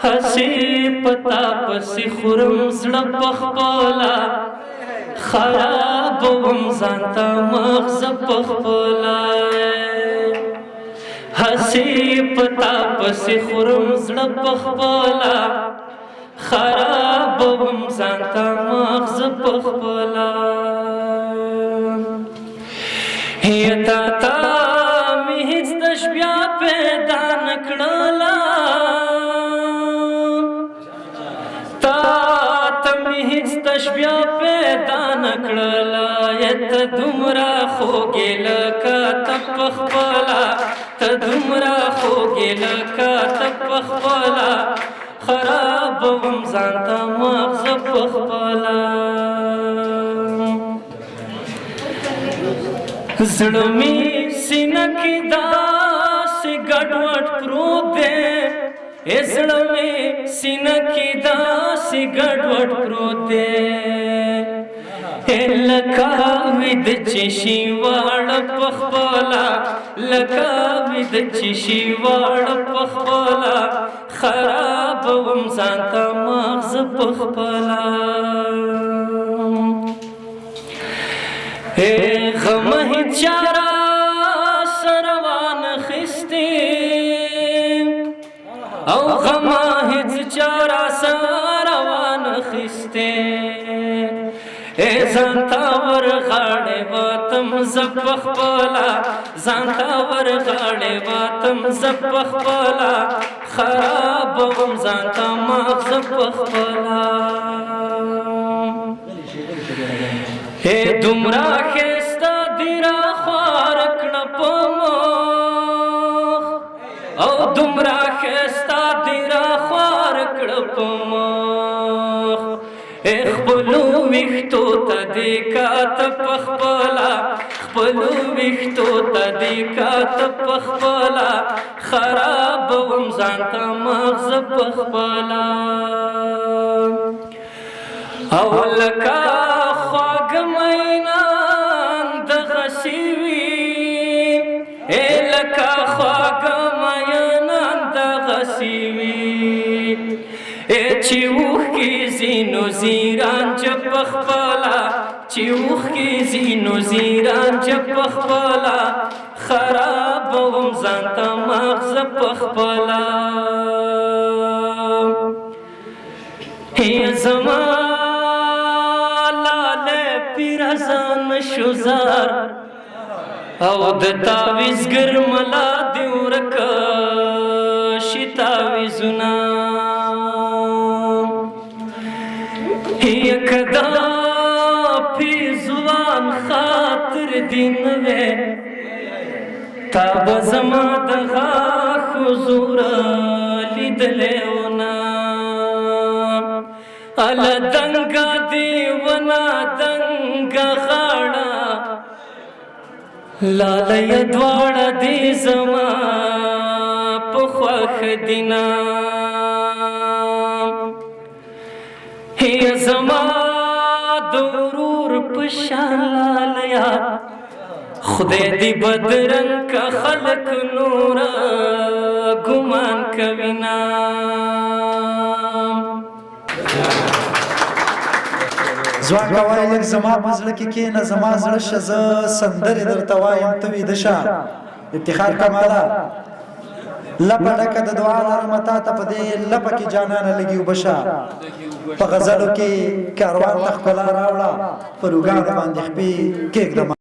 هسی پتا پسی خورم زړه پخپلا خرابوم ځانته مغز پخپلا هسی پتا پسی خورم زړه پخپلا خرابوم ځانته مغز پخپلا هیتا تا می هیڅ تشبیا پیدا نکړلا تشبیا پیدا نکړلا یت دومره خوږې لکه ته پخپلا ته دومره خوږې لکه ته پخپلا خرابوم ځانته مغز پخپلا زړه مې سینه کې داسې ګډوډ پروت دی زړه مې سینه کې داسې ګډوډ پروت دی لکه ویده چې شي واړه پخپلا لکه ویده چې شي واړه پخپلا خرابوم ځانته مغز پخپلا غم هیڅ چاره سره وانخیستې او غم هیڅ چاره سره وانخیستې ځانته ورغاړې وتم زه پخپلا ځانته ورغاړې وتم زه پخپلا خرابوم ځانته مغز پخپلا دومره ښایسته دي راخوار کړه په مخ او دومره ښایسته دي راخوار کړه په مخ خپلو ویښتو ته دې کاته پخپلا خپلو ویښتو ته دې کاته پخپلا خرابوم ځانته مغز پخپلا او لکه خواږه مینان دغسې وي لکه خواږه مینان دغسې وي چې اوښکې ځي نو زیرانج پخپلا چې اوښکې ځي نو زیرانج پخپلا خرابوم ځانته مغز پخپلا زما پیرزان شوزار او د تاویزګر ملا دی ورکه شي تاویزونه یکدا پیزوان خاطر دی نوی تا به زما د غاښ حضوره لیدلیونه اله دنګه دیونه دنګه غاړه لالیه دواړه دې زما په خوښ دینه زما د ورور په شان لالیه خدای دې بدرنګه خلک نوره ګمان کوینه ځوان کوای لږ زما په زړه کې کښېنه زما زړه شه زه سندرې درته وایم ته ویده شه افتخار کماله لپه ډکه د دعا لرمه تا ته په دې لپه کې جانانه لږې اوبه شه په غزلو کې کاروان ته ښکلا راوړه په روګانو باندې خپې کښېږده